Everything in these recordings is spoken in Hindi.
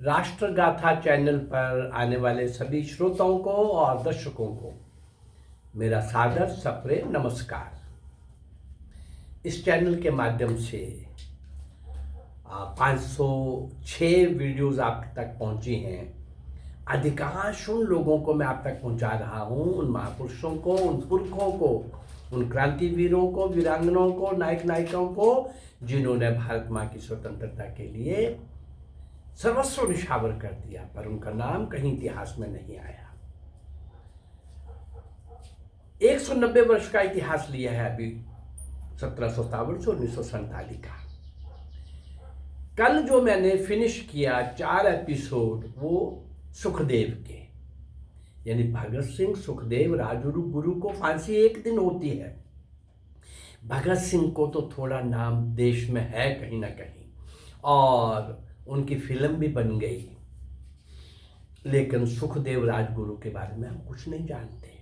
राष्ट्रगाथा चैनल पर आने वाले सभी श्रोताओं को और दर्शकों को मेरा सादर सप्रेम नमस्कार। इस चैनल के माध्यम से 506 वीडियोस आप तक पहुंची हैं। अधिकांश उन लोगों को मैं आप तक पहुंचा रहा हूं, उन महापुरुषों को, उन पुरखों को, उन क्रांतिवीरों को, वीरांगनाओं को, नायक नायिकाओं को, जिन्होंने भारत माँ की स्वतंत्रता के लिए सर्वस्व निछावर कर दिया, पर उनका नाम कहीं इतिहास में नहीं आया। 190 वर्ष का इतिहास लिया है अभी 1757 से 1947 का। कल जो मैंने फिनिश किया 4 एपिसोड वो सुखदेव के, यानी भगत सिंह, सुखदेव, राजगुरु को फांसी एक दिन होती है। भगत सिंह को तो थोड़ा नाम देश में है कहीं ना कहीं, और उनकी फिल्म भी बन गई, लेकिन सुखदेव राजगुरु के बारे में हम कुछ नहीं जानते।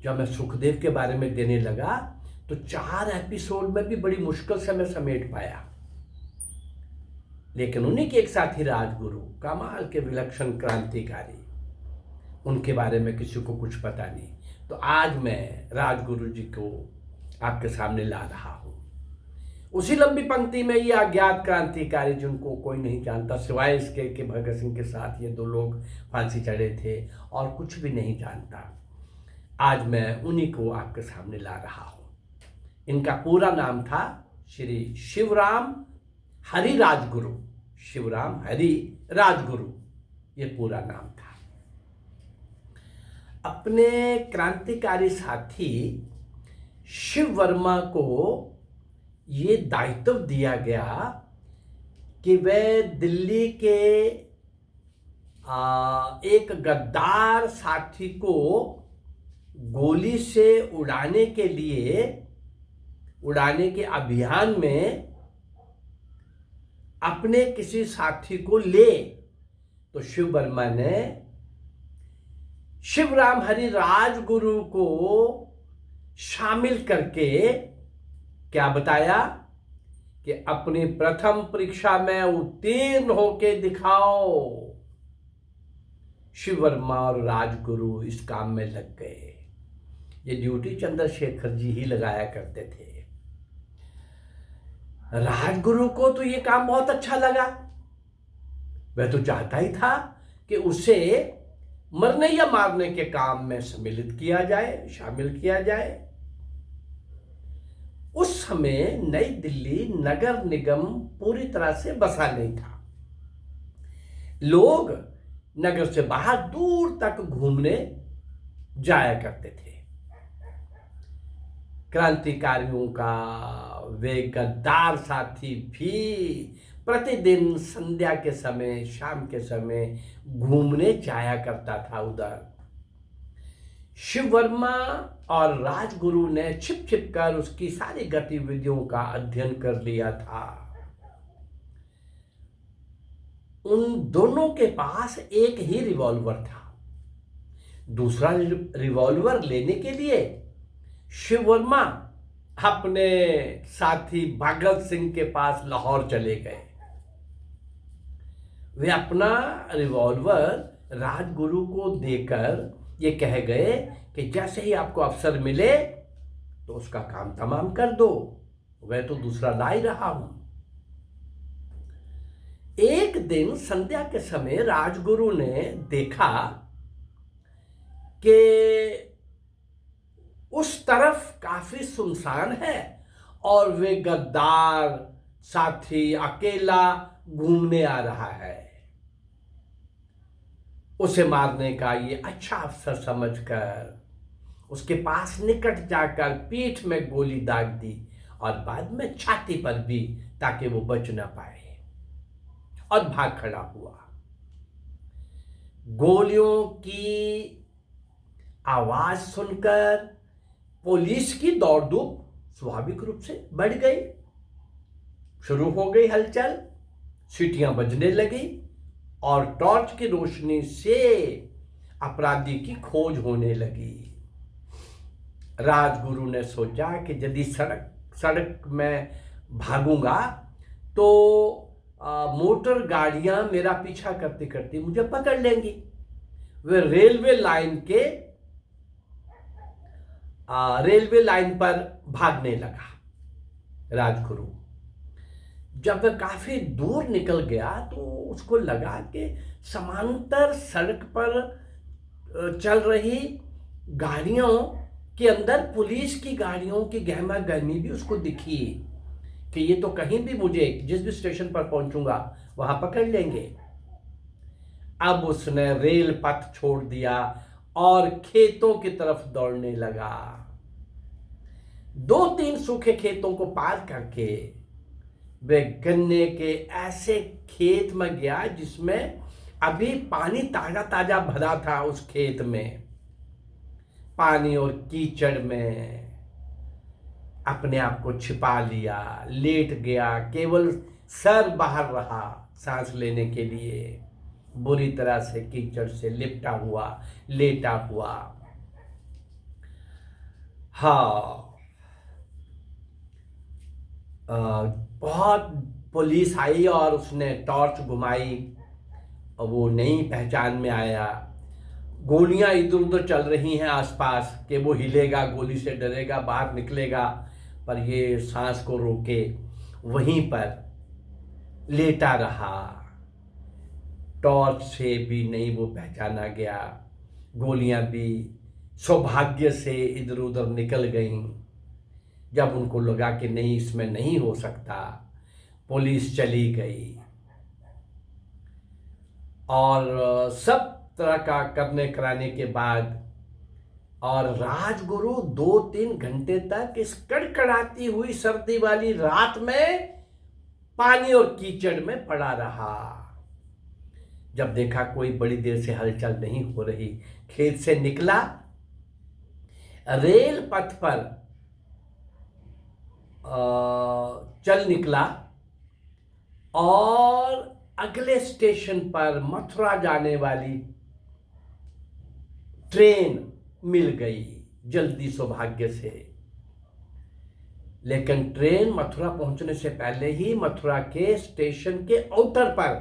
जब मैं सुखदेव के बारे में देने लगा तो 4 एपिसोड में भी बड़ी मुश्किल से मैं समेट पाया, लेकिन उन्हीं के एक साथी राजगुरु, कमाल के विलक्षण क्रांतिकारी, उनके बारे में किसी को कुछ पता नहीं। तो आज मैं राजगुरु जी को आपके सामने ला रहा हूं। उसी लंबी पंक्ति में ये अज्ञात क्रांतिकारी जिनको कोई नहीं जानता सिवाय इसके कि भगत सिंह के साथ ये 2 लोग फांसी चढ़े थे, और कुछ भी नहीं जानता। आज मैं उन्हीं को आपके सामने ला रहा हूं। इनका पूरा नाम था श्री शिवराम हरि राजगुरु। शिवराम हरि राजगुरु ये पूरा नाम था। अपने क्रांतिकारी साथी शिव वर्मा को ये दायित्व दिया गया कि वे दिल्ली के एक गद्दार साथी को गोली से उड़ाने के अभियान में अपने किसी साथी को ले। तो शिव वर्मा ने शिवराम हरि राजगुरु को शामिल करके क्या बताया कि अपनी प्रथम परीक्षा में उत्तीर्ण होके दिखाओ। शिव वर्मा और राजगुरु इस काम में लग गए। ये ड्यूटी चंद्रशेखर जी ही लगाया करते थे। राजगुरु को तो ये काम बहुत अच्छा लगा। वह तो चाहता ही था कि उसे मरने या मारने के काम में सम्मिलित किया जाए, शामिल किया जाए। उस समय नई दिल्ली नगर निगम पूरी तरह से बसा नहीं था। लोग नगर से बाहर दूर तक घूमने जाया करते थे। क्रांतिकारियों का वे गद्दार साथी भी प्रतिदिन संध्या के समय, शाम के समय घूमने जाया करता था उधर। शिव वर्मा और राजगुरु ने छिप छिप कर उसकी सारी गतिविधियों का अध्ययन कर लिया था। उन दोनों के पास एक ही रिवॉल्वर था। दूसरा रिवॉल्वर लेने के लिए शिव वर्मा अपने साथी भगत सिंह के पास लाहौर चले गए। वे अपना रिवॉल्वर राजगुरु को देकर ये कह गए कि जैसे ही आपको अवसर मिले तो उसका काम तमाम कर दो, वह तो दूसरा ला ही रहा हूं। एक दिन संध्या के समय राजगुरु ने देखा कि उस तरफ काफी सुनसान है और वे गद्दार साथी अकेला घूमने आ रहा है। उसे मारने का ये अच्छा अवसर समझकर उसके पास निकट जाकर पीठ में गोली दाग दी और बाद में छाती पर भी, ताकि वो बच ना पाए, और भाग खड़ा हुआ। गोलियों की आवाज सुनकर पुलिस की दौड़ धूप स्वाभाविक रूप से बढ़ गई। शुरू हो गई हलचल, सीटियां बजने लगी और टॉर्च की रोशनी से अपराधी की खोज होने लगी। राजगुरु ने सोचा कि यदि सड़क में भागूंगा तो मोटर गाड़ियां मेरा पीछा करते करते मुझे पकड़ लेंगी। वे रेलवे लाइन पर भागने लगा राजगुरु। जब वह काफी दूर निकल गया तो उसको लगा कि समांतर सड़क पर चल रही गाड़ियों के अंदर पुलिस की गाड़ियों की गहमा गहमी भी उसको दिखी कि ये तो कहीं भी मुझे जिस भी स्टेशन पर पहुंचूंगा वहां पकड़ लेंगे। अब उसने रेल पथ छोड़ दिया और खेतों की तरफ दौड़ने लगा। 2-3 सूखे खेतों को पार करके वे गन्ने के ऐसे खेत में गया जिसमें अभी पानी ताजा ताजा भरा था। उस खेत में पानी और कीचड़ में अपने आप को छिपा लिया, लेट गया, केवल सर बाहर रहा सांस लेने के लिए, बुरी तरह से कीचड़ से लिपटा हुआ, लेटा हुआ। हाँ, बहुत पुलिस आई और उसने टॉर्च घुमाई और वो नहीं पहचान में आया। गोलियां इधर उधर चल रही हैं आसपास कि वो हिलेगा, गोली से डरेगा, बाहर निकलेगा, पर ये सांस को रोके वहीं पर लेटा रहा। टॉर्च से भी नहीं वो पहचाना गया, गोलियां भी सौभाग्य से इधर उधर निकल गईं। जब उनको लगा कि नहीं, इसमें नहीं हो सकता, पुलिस चली गई और सब तरह का करने कराने के बाद और राजगुरु 2-3 घंटे तक इस कड़कड़ाती हुई सर्दी वाली रात में पानी और कीचड़ में पड़ा रहा। जब देखा कोई बड़ी देर से हलचल नहीं हो रही, खेत से निकला, रेल पथ पर चल निकला और अगले स्टेशन पर मथुरा जाने वाली ट्रेन मिल गई जल्दी सौभाग्य से। लेकिन ट्रेन मथुरा पहुंचने से पहले ही मथुरा के स्टेशन के आउटर पर,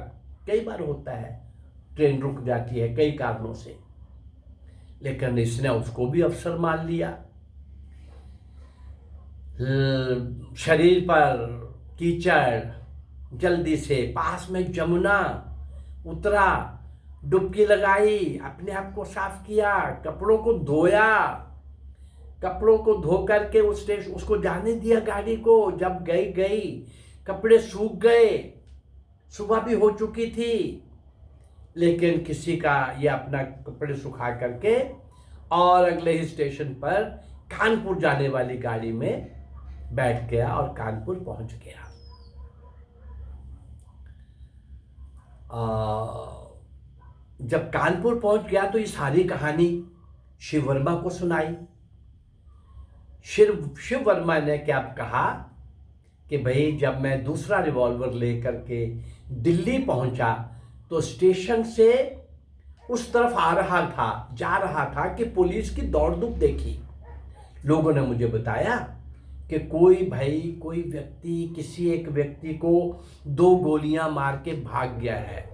कई बार होता है ट्रेन रुक जाती है कई कारणों से, लेकिन इसने उसको भी अवसर मान लिया। शरीर पर कीचड़, जल्दी से पास में जमुना उतरा, डुबकी लगाई, अपने आप को साफ किया, कपड़ों को धोया, कपड़ों को धो करके उसको जाने दिया गाड़ी को। जब गई कपड़े सूख गए, सुबह भी हो चुकी थी, लेकिन किसी का ये अपना कपड़े सुखा करके और अगले ही स्टेशन पर कानपुर जाने वाली गाड़ी में बैठ गया और कानपुर पहुंच गया। जब कानपुर पहुंच गया तो ये सारी कहानी शिव वर्मा को सुनाई। शिव वर्मा ने क्या कहा कि भाई, जब मैं दूसरा रिवॉल्वर लेकर के दिल्ली पहुंचा तो स्टेशन से उस तरफ जा रहा था कि पुलिस की दौड़ धूप देखी। लोगों ने मुझे बताया कि कोई व्यक्ति किसी एक व्यक्ति को 2 गोलियां मार के भाग गया है,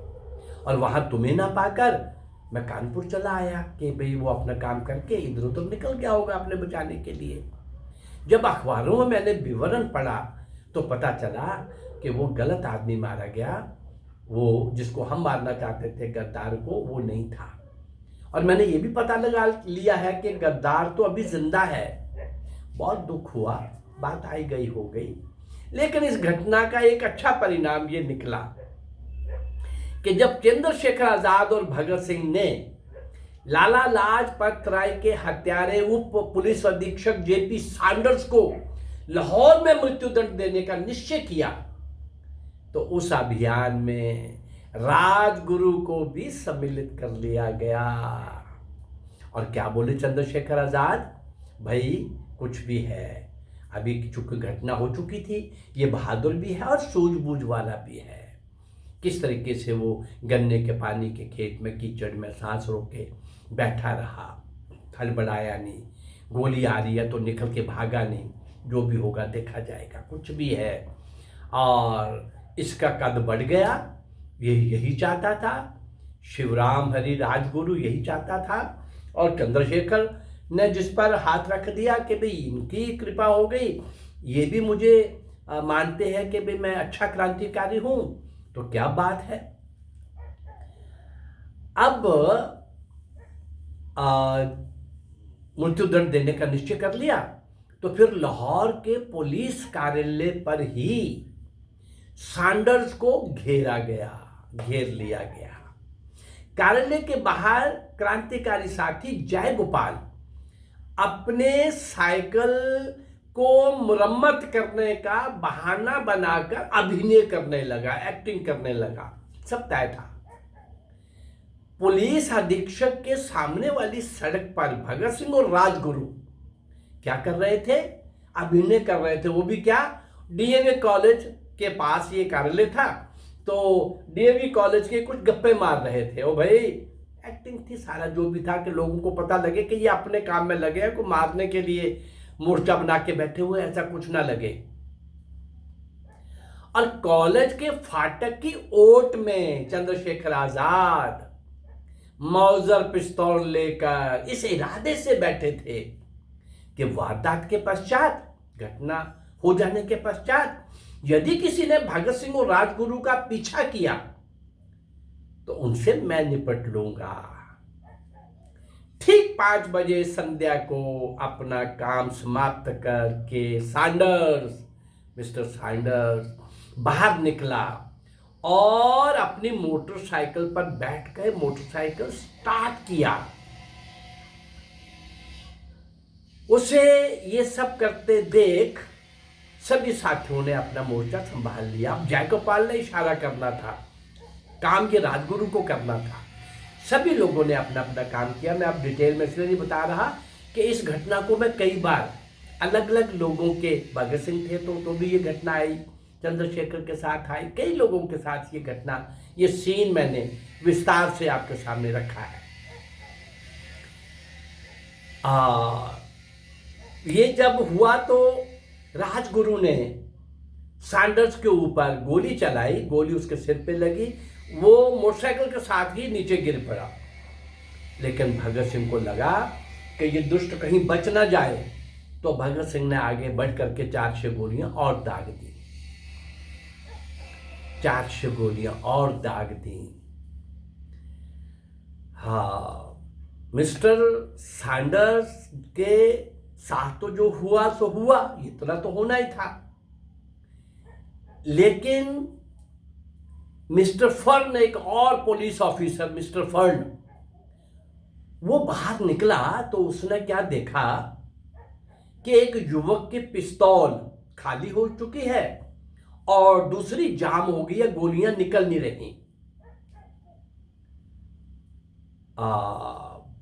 और वहां तुम्हें ना पाकर मैं कानपुर चला आया कि भाई वो अपना काम करके इधर उधर निकल गया होगा अपने बचाने के लिए। जब अखबारों में मैंने विवरण पढ़ा तो पता चला कि वो गलत आदमी मारा गया, वो जिसको हम मारना चाहते थे गद्दार को, वो नहीं था। और मैंने ये भी पता लगा लिया है कि गद्दार तो अभी जिंदा है। बहुत दुख हुआ, बात आई गई हो गई, लेकिन इस घटना का एक अच्छा परिणाम ये निकला कि जब चंद्रशेखर आजाद और भगत सिंह ने लाला लाजपत राय के हत्यारे उप पुलिस अधीक्षक जेपी सैंडर्स को लाहौर में मृत्युदंड देने का निश्चय किया, तो उस अभियान में राजगुरु को भी सम्मिलित कर लिया गया। और क्या बोले चंद्रशेखर आजाद, भाई कुछ भी है, अभी चूंकि घटना हो चुकी थी, ये बहादुर भी है और सूझबूझ वाला भी है। किस तरीके से वो गन्ने के पानी के खेत में कीचड़ में सांस रोके बैठा रहा, हड़बड़ाया नहीं, गोली आ रही है तो निकल के भागा नहीं, जो भी होगा देखा जाएगा, कुछ भी है। और इसका कद बढ़ गया। यही चाहता था शिवराम हरि राजगुरु, यही चाहता था। और चंद्रशेखर ने जिस पर हाथ रख दिया कि भाई इनकी कृपा हो गई, ये भी मुझे मानते हैं कि भाई मैं अच्छा क्रांतिकारी हूं, तो क्या बात है। अब मृत्युदंड देने का निश्चय कर लिया, तो फिर लाहौर के पुलिस कार्यालय पर ही सैंडर्स को घेर लिया गया। कार्यालय के बाहर क्रांतिकारी साथी जय गोपाल अपने साइकिल को मुरम्मत करने का बहाना बनाकर अभिनय करने लगा, एक्टिंग करने लगा। सब तय था। पुलिस अधीक्षक के सामने वाली सड़क पर भगत सिंह और राजगुरु क्या कर रहे थे? अभिनय कर रहे थे। वो भी क्या? डीएवी कॉलेज के पास ये कार्यालय था, तो डीएवी कॉलेज के कुछ गप्पे मार रहे थे। ओ भाई, एक्टिंग थी सारा जो भी था, कि लोगों को पता लगे कि ये अपने काम में लगे हैं, को मारने के लिए मोर्चा बना के बैठे हुए, ऐसा कुछ ना लगे। और कॉलेज के फाटक की ओट में चंद्रशेखर आजाद मौजर पिस्तौल लेकर इस इरादे से बैठे थे कि वारदात के पश्चात, घटना हो जाने के पश्चात, यदि किसी ने भगत सिंह और राजगुरु का पीछा किया तो उनसे मैं निपट लूंगा। ठीक 5 बजे संध्या को अपना काम समाप्त करके मिस्टर सैंडर्स बाहर निकला और अपनी मोटरसाइकिल पर बैठकर मोटरसाइकिल स्टार्ट किया। उसे ये सब करते देख सभी साथियों ने अपना मोर्चा संभाल लिया। अब जयगोपाल ने इशारा करना था, काम ये राजगुरु को करना था। सभी लोगों ने अपना अपना काम किया। मैं अब डिटेल में इसलिए नहीं बता रहा कि इस घटना को मैं कई बार अलग अलग लोगों के, भगत सिंह थे तो भी ये घटना आई, चंद्रशेखर के साथ आई, कई लोगों के साथ ये घटना, ये सीन मैंने विस्तार से आपके सामने रखा है। ये जब हुआ तो राजगुरु ने सैंडर्स के ऊपर गोली चलाई, गोली उसके सिर पे लगी, वो मोटरसाइकिल के साथ ही नीचे गिर पड़ा। लेकिन भगत सिंह को लगा कि ये दुष्ट कहीं बच ना जाए, तो भगत सिंह ने आगे बढ़ करके 4-6 गोलियां और दाग दी। 4-6 गोलियां और दाग दी। हाँ, मिस्टर सैंडर्स के साथ तो जो हुआ सो हुआ, इतना तो होना ही था। लेकिन मिस्टर फर्न, एक और पुलिस ऑफिसर मिस्टर फर्न, वो बाहर निकला तो उसने क्या देखा कि एक युवक की पिस्तौल खाली हो चुकी है और दूसरी जाम हो गई है, गोलियां निकल नहीं रही।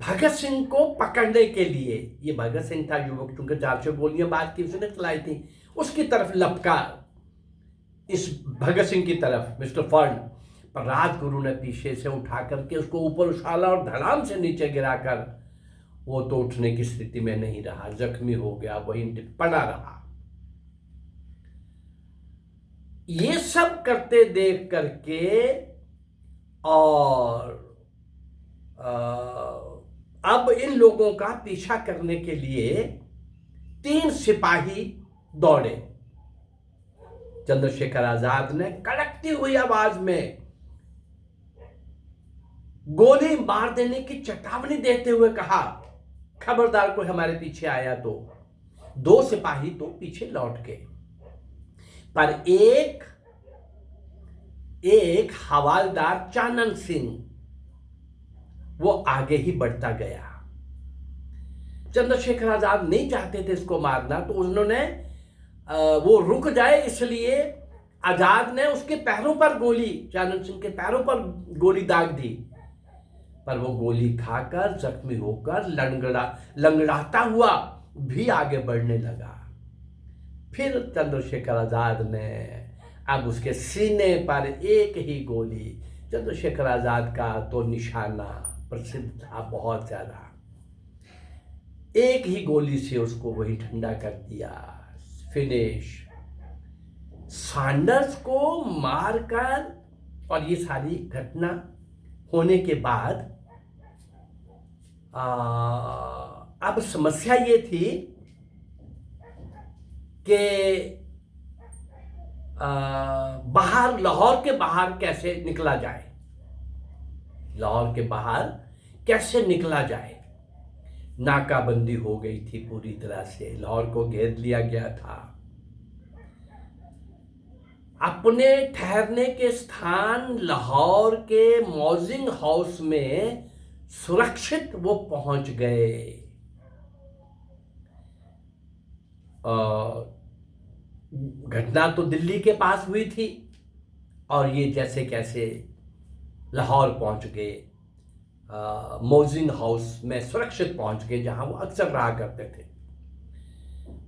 भगत सिंह को पकड़ने के लिए, ये भगत सिंह था युवक, चूंकि 400 गोलियां बात की उसने चलाई थी, उसकी तरफ लपका, इस भगत सिंह की तरफ मिस्टर फर्न, पर राजगुरु ने पीछे से उठा करके उसको ऊपर उछाला और धड़ाम से नीचे गिराकर वो तो उठने की स्थिति में नहीं रहा, जख्मी हो गया, वहीं पड़ा रहा। ये सब करते देख करके और अब इन लोगों का पीछा करने के लिए 3 सिपाही दौड़े। चंद्रशेखर आजाद ने कड़कती हुई आवाज में गोली मार देने की चेतावनी देते हुए कहा, खबरदार कोई हमारे पीछे आया तो। 2 सिपाही तो पीछे लौट गए, पर एक हवालदार चानन सिंह वो आगे ही बढ़ता गया। चंद्रशेखर आजाद नहीं चाहते थे इसको मारना, तो उन्होंने वो रुक जाए इसलिए आजाद ने उसके पैरों पर गोली, चानन सिंह के पैरों पर गोली दाग दी, पर वो गोली खाकर जख्मी होकर लंगड़ाता हुआ भी आगे बढ़ने लगा। फिर चंद्रशेखर आजाद ने अब उसके सीने पर एक ही गोली, चंद्रशेखर आजाद का तो निशाना प्रसिद्ध था बहुत ज्यादा, एक ही गोली से उसको वही ठंडा कर दिया, फिनिश। सैंडर्स को मारकर, और ये सारी घटना होने के बाद अब समस्या ये थी कि बाहर, लाहौर के बाहर कैसे निकला जाए, लाहौर के बाहर कैसे निकला जाए। नाकाबंदी हो गई थी पूरी तरह से, लाहौर को घेर लिया गया था। अपने ठहरने के स्थान लाहौर के मौजिंग हाउस में सुरक्षित वो पहुंच गए। घटना तो दिल्ली के पास हुई थी और ये जैसे कैसे लाहौर पहुंच गए, मौजिंग हाउस में सुरक्षित पहुंच गए जहां वो अक्सर रहा करते थे।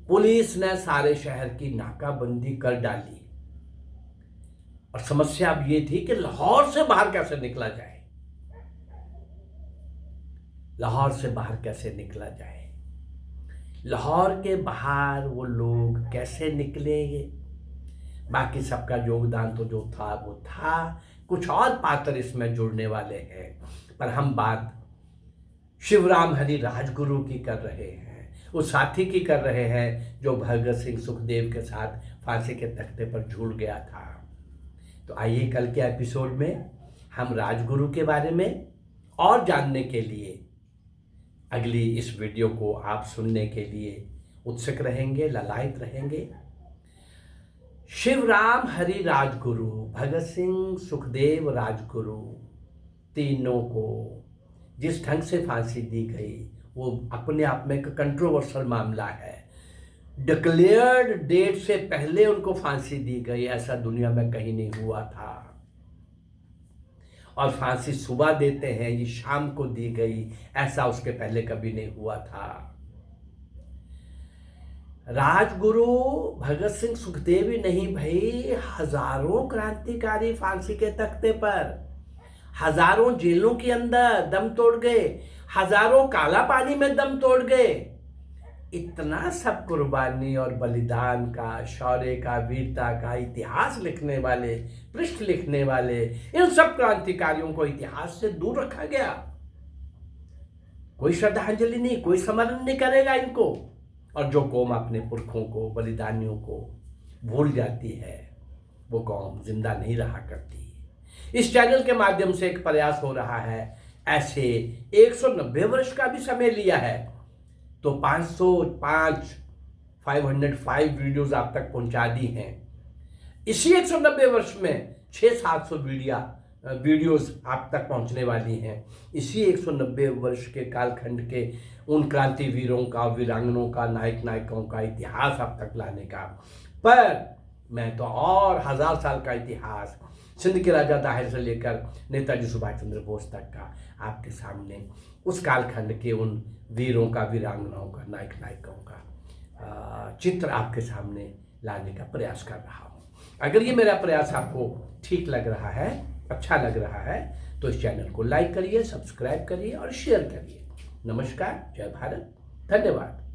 पुलिस ने सारे शहर की नाकाबंदी कर डाली और समस्या अब ये थी कि लाहौर से बाहर कैसे निकला जाए, लाहौर से बाहर कैसे निकला जाए। लाहौर के बाहर वो लोग कैसे निकलेंगे, बाकी सबका योगदान तो जो था वो था, कुछ और पात्र इसमें जुड़ने वाले हैं, पर हम बात शिवराम हरि राजगुरु की कर रहे हैं, उस साथी की कर रहे हैं जो भगत सिंह सुखदेव के साथ फांसी के तख्ते पर झूल गया था। तो आइए कल के एपिसोड में हम राजगुरु के बारे में और जानने के लिए अगली इस वीडियो को आप सुनने के लिए उत्सुक रहेंगे, ललायत रहेंगे। शिवराम हरि राजगुरु, भगत सिंह सुखदेव राजगुरु, तीनों को जिस ढंग से फांसी दी गई वो अपने आप में एक कंट्रोवर्शियल मामला है। डिक्लेयर्ड डेट से पहले उनको फांसी दी गई, ऐसा दुनिया में कहीं नहीं हुआ था। और फांसी सुबह देते हैं, ये शाम को दी गई, ऐसा उसके पहले कभी नहीं हुआ था। राजगुरु भगत सिंह सुखदेव ही नहीं भाई, हजारों क्रांतिकारी फांसी के तख्ते पर, हजारों जेलों के अंदर दम तोड़ गए, हजारों काला पानी में दम तोड़ गए। इतना सब कुर्बानी और बलिदान का, शौर्य का, वीरता का इतिहास लिखने वाले, पृष्ठ लिखने वाले इन सब क्रांतिकारियों को इतिहास से दूर रखा गया। कोई श्रद्धांजलि नहीं, कोई स्मरण नहीं करेगा इनको। और जो कौम अपने पुरखों को, बलिदानियों को भूल जाती है, वो कौम जिंदा नहीं रहा करती। इस चैनल के माध्यम से एक प्रयास हो रहा है, ऐसे 190 वर्ष का भी समय लिया है तो 505 वीडियोस आप तक पहुंचा दी हैं। इसी 190 वर्ष में 600-700 वीडियोस आप तक पहुंचने वाली हैं। इसी 190 वर्ष के कालखंड के उन क्रांतिवीरों का, वीरांगनों का, नायक नायिकाओं का इतिहास आप तक लाने का। पर मैं तो और 1000 साल का इतिहास, सिंध के राजा दाहिर से लेकर नेताजी सुभाष चंद्र बोस तक का आपके सामने, उस कालखंड के उन वीरों का, वीरांगनाओं का, नायक नायिकाओं का चित्र आपके सामने लाने का प्रयास कर रहा हूँ। अगर ये मेरा प्रयास आपको ठीक लग रहा है, अच्छा लग रहा है, तो इस चैनल को लाइक करिए, सब्सक्राइब करिए और शेयर करिए। नमस्कार, जय भारत, धन्यवाद।